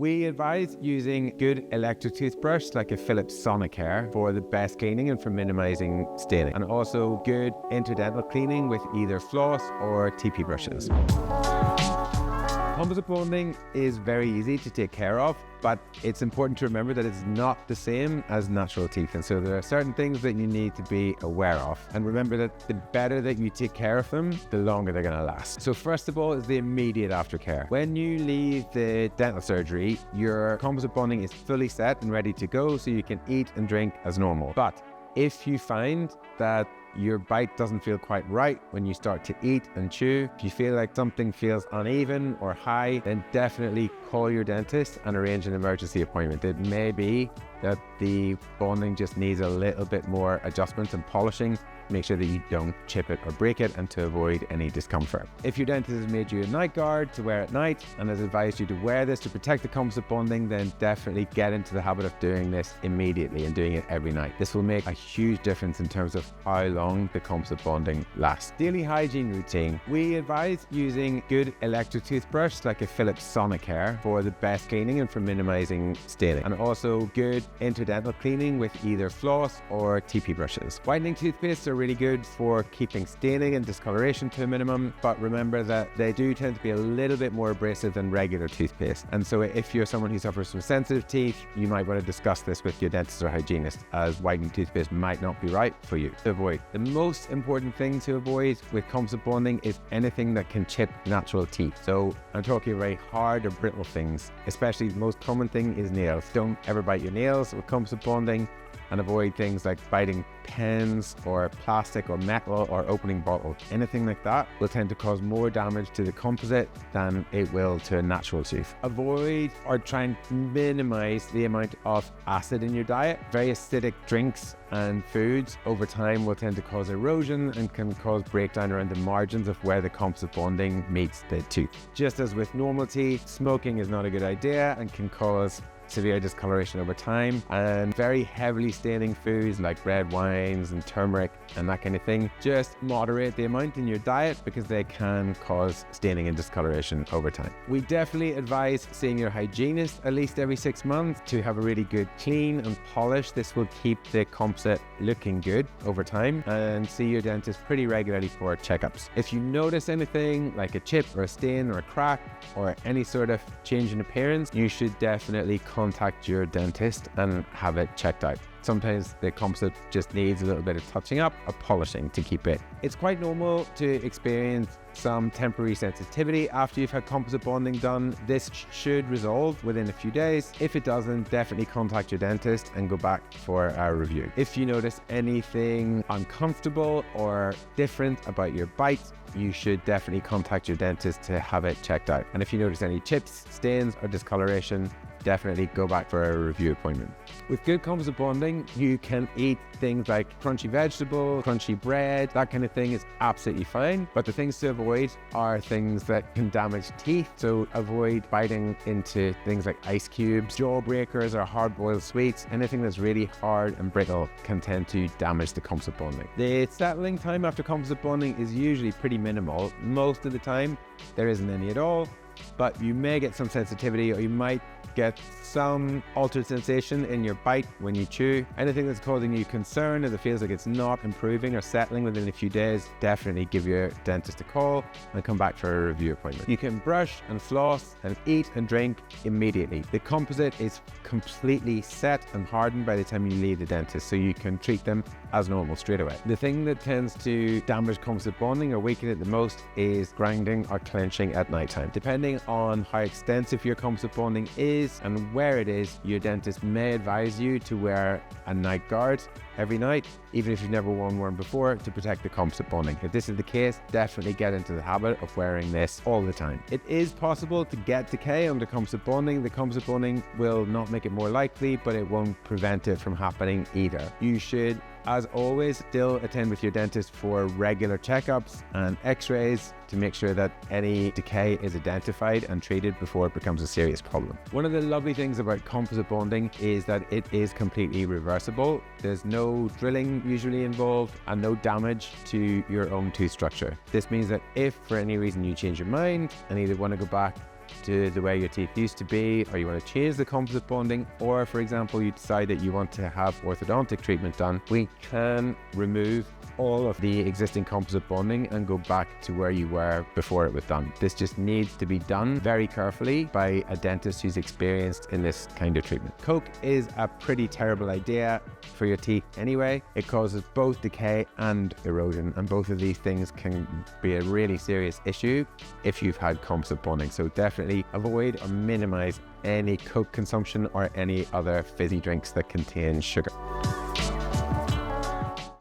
We advise using good electric toothbrush like a Philips Sonicare for the best cleaning and for minimizing staining, and also good interdental cleaning with either floss or TP brushes. Composite bonding is very easy to take care of, but it's important to remember that it's not the same as natural teeth. And so there are certain things that you need to be aware of. And remember that the better that you take care of them, the longer they're going to last. So first of all is the immediate aftercare. When you leave the dental surgery, your composite bonding is fully set and ready to go, so you can eat and drink as normal. But if you find that your bite doesn't feel quite right when you start to eat and chew, if you feel like something feels uneven or high, then definitely call your dentist and arrange an emergency appointment. It may be that the bonding just needs a little bit more adjustment and polishing. Make sure that you don't chip it or break it, and to avoid any discomfort. If your dentist has made you a night guard to wear at night and has advised you to wear this to protect the composite bonding, then definitely get into the habit of doing this immediately and doing it every night. This will make a huge difference in terms of how long the composite bonding lasts. Daily hygiene routine. We advise using good electric toothbrush like a Philips Sonicare for the best cleaning and for minimizing staining, and also good interdental cleaning with either floss or TP brushes. Whitening toothpastes are really good for keeping staining and discoloration to a minimum, but remember that they do tend to be a little bit more abrasive than regular toothpaste. And so if you're someone who suffers from sensitive teeth, you might want to discuss this with your dentist or hygienist, as whitening toothpaste might not be right for you to avoid. The most important thing to avoid with composite bonding is anything that can chip natural teeth. So I'm talking very hard or brittle things, especially the most common thing is nails. Don't ever bite your nails with composite bonding, and avoid things like biting pens or plastic or metal or opening bottles. Anything like that will tend to cause more damage to the composite than it will to a natural tooth. Avoid or try and minimize the amount of acid in your diet. Very acidic drinks and foods over time will tend to cause erosion and can cause breakdown around the margins of where the composite bonding meets the tooth. Just as with normal teeth, smoking is not a good idea and can cause severe discoloration over time, and very heavily staining foods like red wines and turmeric and that kind of thing, just moderate the amount in your diet because they can cause staining and discoloration over time. We definitely advise seeing your hygienist at least every 6 months to have a really good clean and polish. This will keep the composite looking good over time, and see your dentist pretty regularly for checkups. If you notice anything like a chip or a stain or a crack or any sort of change in appearance, you should definitely contact your dentist and have it checked out. Sometimes the composite just needs a little bit of touching up or polishing to keep it. It's quite normal to experience some temporary sensitivity after you've had composite bonding done. This should resolve within a few days. If it doesn't, definitely contact your dentist and go back for a review. If you notice anything uncomfortable or different about your bite, you should definitely contact your dentist to have it checked out. And if you notice any chips, stains or discoloration, definitely go back for a review appointment. With good composite bonding, you can eat things like crunchy vegetables, crunchy bread, that kind of thing is absolutely fine. But the things to avoid are things that can damage teeth. So avoid biting into things like ice cubes, jaw breakers or hard-boiled sweets. Anything that's really hard and brittle can tend to damage the composite bonding. The settling time after composite bonding is usually pretty minimal. Most of the time, there isn't any at all, but you may get some sensitivity, or you might get some altered sensation in your bite when you chew. Anything that's causing you concern, or that feels like it's not improving or settling within a few days, definitely give your dentist a call and come back for a review appointment. You can brush and floss and eat and drink immediately. The composite is completely set and hardened by the time you leave the dentist, so you can treat them as normal straight away. The thing that tends to damage composite bonding or weaken it the most is grinding or clenching at nighttime. Depending on how extensive your composite bonding is and where it is, your dentist may advise you to wear a night guard every night, even if you've never worn one before, to protect the composite bonding. If this is the case, definitely get into the habit of wearing this all the time. It is possible to get decay under composite bonding. The composite bonding will not make it more likely, but it won't prevent it from happening either. You should, as always, still attend with your dentist for regular checkups and x-rays to make sure that any decay is identified and treated before it becomes a serious problem. One of the lovely things about composite bonding is that it is completely reversible. There's no drilling usually involved and no damage to your own tooth structure. This means that if for any reason you change your mind and either want to go back to the way your teeth used to be, or you want to change the composite bonding, or for example, you decide that you want to have orthodontic treatment done, we can remove all of the existing composite bonding and go back to where you were before it was done. This just needs to be done very carefully by a dentist who's experienced in this kind of treatment. Coke is a pretty terrible idea for your teeth anyway. It causes both decay and erosion, and both of these things can be a really serious issue if you've had composite bonding. So definitely avoid or minimize any Coke consumption or any other fizzy drinks that contain sugar.